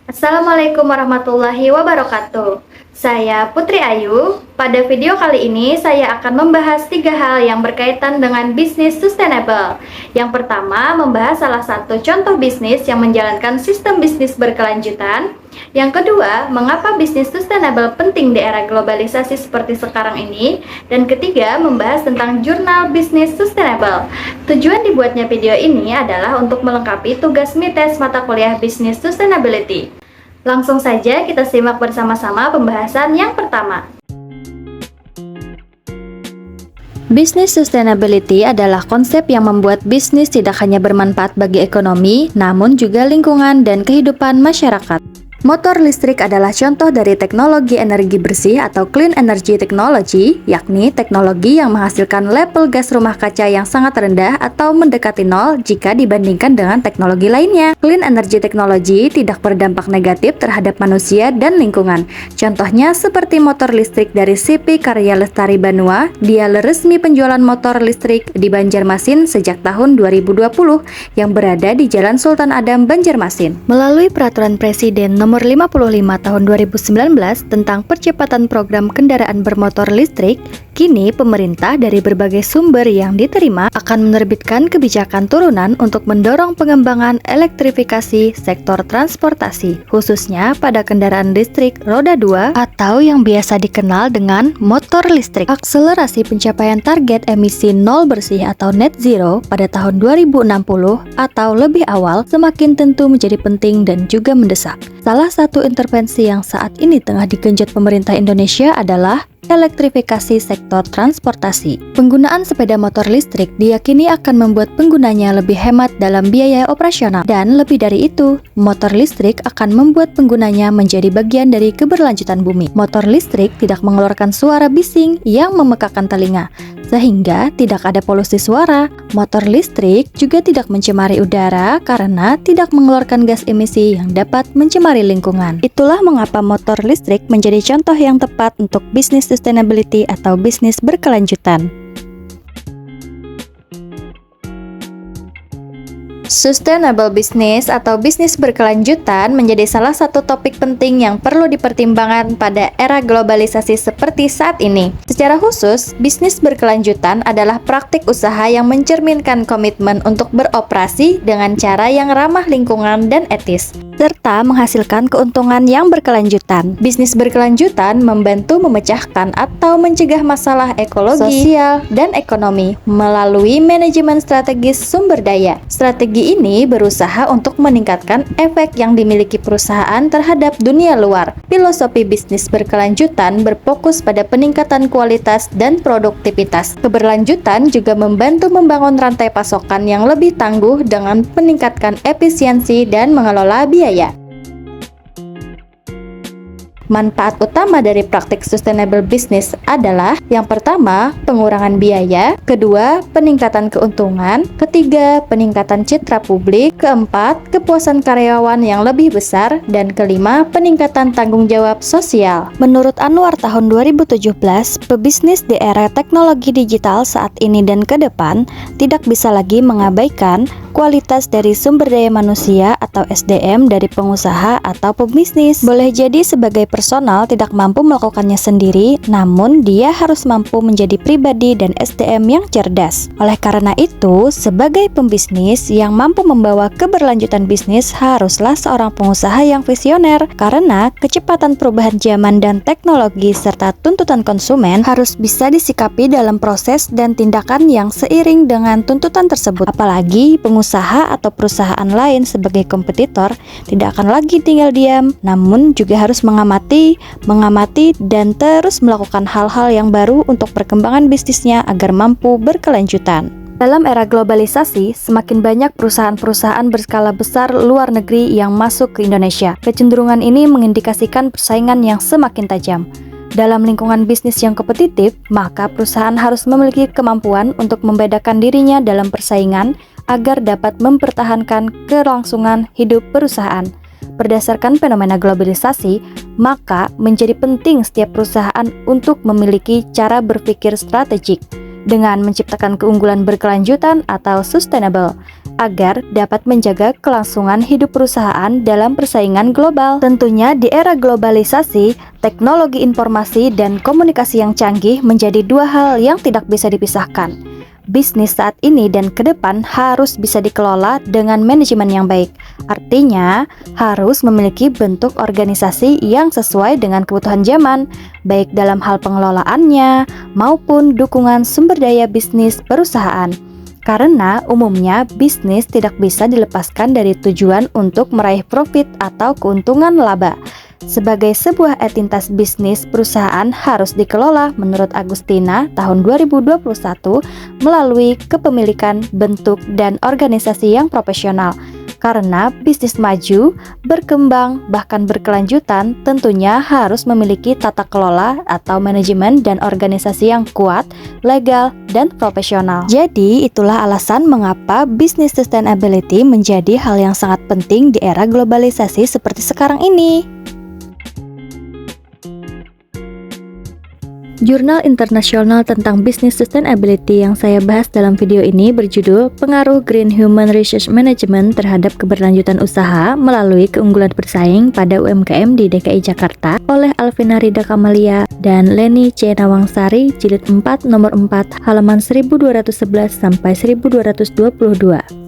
Assalamualaikum warahmatullahi wabarakatuh. Saya Putri Ayu. Pada video kali ini saya akan membahas 3 hal yang berkaitan dengan bisnis sustainable. Yang pertama, membahas salah satu contoh bisnis yang menjalankan sistem bisnis berkelanjutan. Yang kedua, mengapa bisnis sustainable penting di era globalisasi seperti sekarang ini. Dan ketiga, membahas tentang jurnal bisnis sustainable. Tujuan dibuatnya video ini adalah untuk melengkapi tugas MITES mata kuliah bisnis sustainability. Langsung saja kita simak bersama-sama pembahasan yang pertama. Bisnis sustainability adalah konsep yang membuat bisnis tidak hanya bermanfaat bagi ekonomi, namun juga lingkungan dan kehidupan masyarakat. Motor listrik adalah contoh dari teknologi energi bersih atau clean energy technology, yakni teknologi yang menghasilkan level gas rumah kaca yang sangat rendah atau mendekati nol jika dibandingkan dengan teknologi lainnya. Clean energy technology tidak berdampak negatif terhadap manusia dan lingkungan. Contohnya seperti motor listrik dari CP Karya Lestari Banua, dia resmi penjualan motor listrik di Banjarmasin sejak tahun 2020 yang berada di Jalan Sultan Adam, Banjarmasin. Melalui Peraturan Presiden Nomor 55 Tahun 2019 tentang percepatan program kendaraan bermotor listrik, kini pemerintah dari berbagai sumber yang diterima akan menerbitkan kebijakan turunan untuk mendorong pengembangan elektrifikasi sektor transportasi, khususnya pada kendaraan listrik roda 2 atau yang biasa dikenal dengan motor listrik. Akselerasi pencapaian target emisi nol bersih atau net zero pada tahun 2060 atau lebih awal semakin tentu menjadi penting dan juga mendesak. Salah satu intervensi yang saat ini tengah digenjot pemerintah Indonesia adalah elektrifikasi sektor transportasi. Penggunaan sepeda motor listrik diyakini akan membuat penggunanya lebih hemat dalam biaya operasional. Dan lebih dari itu, motor listrik akan membuat penggunanya menjadi bagian dari keberlanjutan bumi. Motor listrik tidak mengeluarkan suara bising yang memekakan telinga, sehingga tidak ada polusi suara. Motor listrik juga tidak mencemari udara karena tidak mengeluarkan gas emisi yang dapat mencemari lingkungan. Itulah mengapa motor listrik menjadi contoh yang tepat untuk bisnis sustainability atau bisnis berkelanjutan. Sustainable business atau bisnis berkelanjutan menjadi salah satu topik penting yang perlu dipertimbangkan pada era globalisasi seperti saat ini. Secara khusus, bisnis berkelanjutan adalah praktik usaha yang mencerminkan komitmen untuk beroperasi dengan cara yang ramah lingkungan dan etis, serta menghasilkan keuntungan yang berkelanjutan. Bisnis berkelanjutan membantu memecahkan atau mencegah masalah ekologi, sosial, dan ekonomi melalui manajemen strategis sumber daya. Strategi ini berusaha untuk meningkatkan efek yang dimiliki perusahaan terhadap dunia luar. Filosofi bisnis berkelanjutan berfokus pada peningkatan kualitas dan produktivitas. Keberlanjutan juga membantu membangun rantai pasokan yang lebih tangguh dengan meningkatkan efisiensi dan mengelola biaya. Manfaat utama dari praktik sustainable business adalah yang pertama, pengurangan biaya, kedua, peningkatan keuntungan, ketiga, peningkatan citra publik, keempat, kepuasan karyawan yang lebih besar, dan kelima, peningkatan tanggung jawab sosial. Menurut Anwar tahun 2017, pebisnis di era teknologi digital saat ini dan ke depan tidak bisa lagi mengabaikan kualitas dari sumber daya manusia atau SDM dari pengusaha atau pebisnis. Boleh jadi sebagai personal tidak mampu melakukannya sendiri, namun dia harus mampu menjadi pribadi dan SDM yang cerdas. Oleh karena itu, sebagai pembisnis yang mampu membawa keberlanjutan bisnis haruslah seorang pengusaha yang visioner, karena kecepatan perubahan zaman dan teknologi serta tuntutan konsumen harus bisa disikapi dalam proses dan tindakan yang seiring dengan tuntutan tersebut. Apalagi pengusaha atau perusahaan lain sebagai kompetitor tidak akan lagi tinggal diam, namun juga harus mengamati dan terus melakukan hal-hal yang baru untuk perkembangan bisnisnya agar mampu berkelanjutan. Dalam era globalisasi, semakin banyak perusahaan-perusahaan berskala besar luar negeri yang masuk ke Indonesia. Kecenderungan ini mengindikasikan persaingan yang semakin tajam. Dalam lingkungan bisnis yang kompetitif, maka perusahaan harus memiliki kemampuan untuk membedakan dirinya dalam persaingan agar dapat mempertahankan kelangsungan hidup perusahaan. Berdasarkan fenomena globalisasi, maka menjadi penting setiap perusahaan untuk memiliki cara berpikir strategik dengan menciptakan keunggulan berkelanjutan atau sustainable. agar dapat menjaga kelangsungan hidup perusahaan dalam persaingan global. Tentunya di era globalisasi, teknologi informasi dan komunikasi yang canggih menjadi dua hal yang tidak bisa dipisahkan. Bisnis saat ini dan ke depan harus bisa dikelola dengan manajemen yang baik. Artinya, harus memiliki bentuk organisasi yang sesuai dengan kebutuhan zaman, baik dalam hal pengelolaannya maupun dukungan sumber daya bisnis perusahaan. Karena umumnya bisnis tidak bisa dilepaskan dari tujuan untuk meraih profit atau keuntungan laba. Sebagai sebuah entitas bisnis, perusahaan harus dikelola menurut Agustina tahun 2021 melalui kepemilikan, bentuk, dan organisasi yang profesional. Karena bisnis maju, berkembang, bahkan berkelanjutan tentunya harus memiliki tata kelola atau manajemen dan organisasi yang kuat, legal, dan profesional. Jadi itulah alasan mengapa bisnis sustainability menjadi hal yang sangat penting di era globalisasi seperti sekarang ini. Jurnal internasional tentang bisnis sustainability yang saya bahas dalam video ini berjudul Pengaruh Green Human Resource Management terhadap keberlanjutan usaha melalui keunggulan bersaing pada UMKM di DKI Jakarta oleh Alvina Rida Kamalia dan Leni C. Nawangsari, jilid 4 nomor 4 halaman 1211 sampai 1222.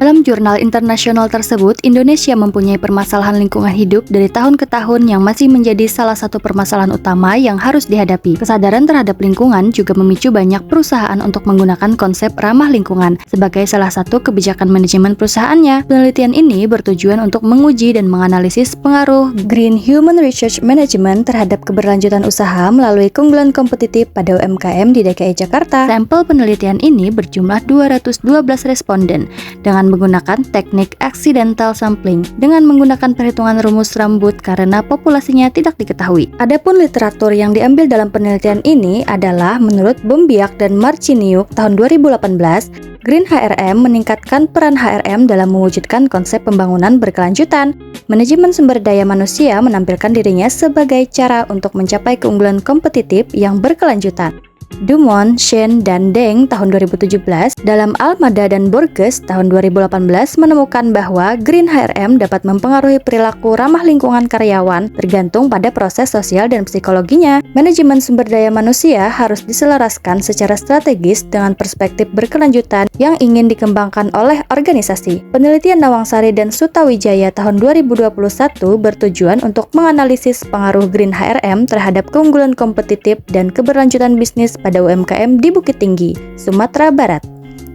Dalam jurnal internasional tersebut, Indonesia mempunyai permasalahan lingkungan hidup dari tahun ke tahun yang masih menjadi salah satu permasalahan utama yang harus dihadapi. Kesadaran terhadap lingkungan juga memicu banyak perusahaan untuk menggunakan konsep ramah lingkungan sebagai salah satu kebijakan manajemen perusahaannya. Penelitian ini bertujuan untuk menguji dan menganalisis pengaruh Green Human Resource Management terhadap keberlanjutan usaha melalui keunggulan kompetitif pada UMKM di DKI Jakarta. Sampel penelitian ini berjumlah 212 responden dengan menggunakan teknik accidental sampling dengan menggunakan perhitungan rumus rambut karena populasinya tidak diketahui. Adapun literatur yang diambil dalam penelitian ini adalah menurut Bombiak dan Marciniuk tahun 2018, Green HRM meningkatkan peran HRM dalam mewujudkan konsep pembangunan berkelanjutan. Manajemen sumber daya manusia menampilkan dirinya sebagai cara untuk mencapai keunggulan kompetitif yang berkelanjutan. Dumont, Shen, dan Deng tahun 2017 dalam Almada dan Borges tahun 2018 menemukan bahwa Green HRM dapat mempengaruhi perilaku ramah lingkungan karyawan tergantung pada proses sosial dan psikologinya. Manajemen sumber daya manusia harus diselaraskan secara strategis dengan perspektif berkelanjutan yang ingin dikembangkan oleh organisasi. Penelitian Nawangsari dan Sutawijaya tahun 2021 bertujuan untuk menganalisis pengaruh Green HRM terhadap keunggulan kompetitif dan keberlanjutan bisnis pada UMKM di Bukit Tinggi, Sumatera Barat,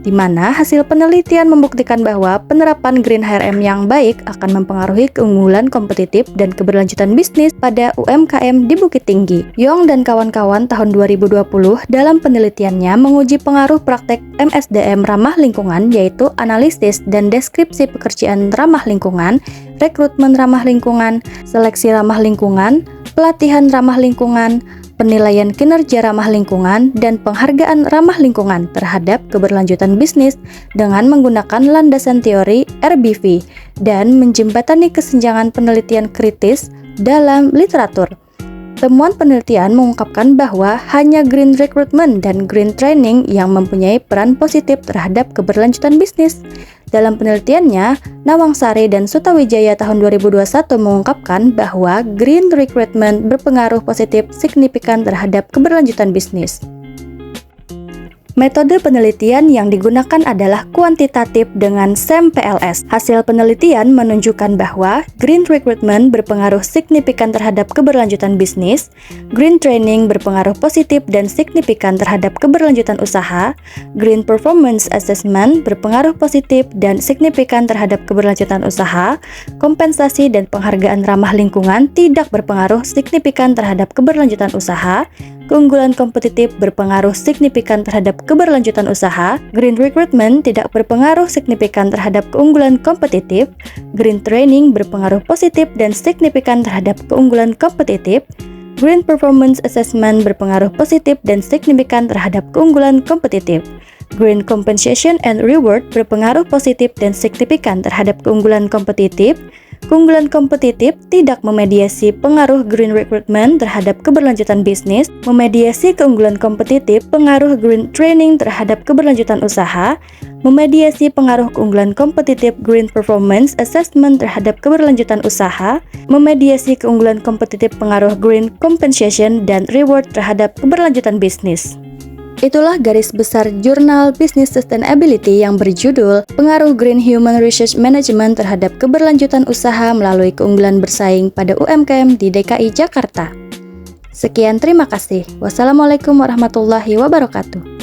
di mana hasil penelitian membuktikan bahwa penerapan Green HRM yang baik akan mempengaruhi keunggulan kompetitif dan keberlanjutan bisnis pada UMKM di Bukit Tinggi. Yong dan kawan-kawan tahun 2020 dalam penelitiannya menguji pengaruh praktek MSDM ramah lingkungan, yaitu analisis dan deskripsi pekerjaan ramah lingkungan, rekrutmen ramah lingkungan, seleksi ramah lingkungan, pelatihan ramah lingkungan, penilaian kinerja ramah lingkungan, dan penghargaan ramah lingkungan terhadap keberlanjutan bisnis dengan menggunakan landasan teori RBV dan menjembatani kesenjangan penelitian kritis dalam literatur. Temuan penelitian mengungkapkan bahwa hanya green recruitment dan green training yang mempunyai peran positif terhadap keberlanjutan bisnis. Dalam penelitiannya, Nawangsari dan Sutawijaya tahun 2021 mengungkapkan bahwa green recruitment berpengaruh positif signifikan terhadap keberlanjutan bisnis. Metode penelitian yang digunakan adalah kuantitatif dengan SEM-PLS. Hasil penelitian menunjukkan bahwa green recruitment berpengaruh signifikan terhadap keberlanjutan bisnis, green training berpengaruh positif dan signifikan terhadap keberlanjutan usaha, green performance assessment berpengaruh positif dan signifikan terhadap keberlanjutan usaha, kompensasi dan penghargaan ramah lingkungan tidak berpengaruh signifikan terhadap keberlanjutan usaha, keunggulan kompetitif berpengaruh signifikan terhadap keberlanjutan usaha, green recruitment tidak berpengaruh signifikan terhadap keunggulan kompetitif, green training berpengaruh positif dan signifikan terhadap keunggulan kompetitif, green performance assessment berpengaruh positif dan signifikan terhadap keunggulan kompetitif, green compensation and reward berpengaruh positif dan signifikan terhadap keunggulan kompetitif, Keunggulan kompetitif tidak memediasi pengaruh green recruitment terhadap keberlanjutan bisnis, memediasi keunggulan kompetitif pengaruh green training terhadap keberlanjutan usaha, memediasi pengaruh keunggulan kompetitif green performance assessment terhadap keberlanjutan usaha, memediasi keunggulan kompetitif pengaruh green compensation dan reward terhadap keberlanjutan bisnis. Itulah garis besar jurnal Business Sustainability yang berjudul Pengaruh Green Human Resource Management terhadap keberlanjutan usaha melalui keunggulan bersaing pada UMKM di DKI Jakarta. Sekian, terima kasih. Wassalamualaikum warahmatullahi wabarakatuh.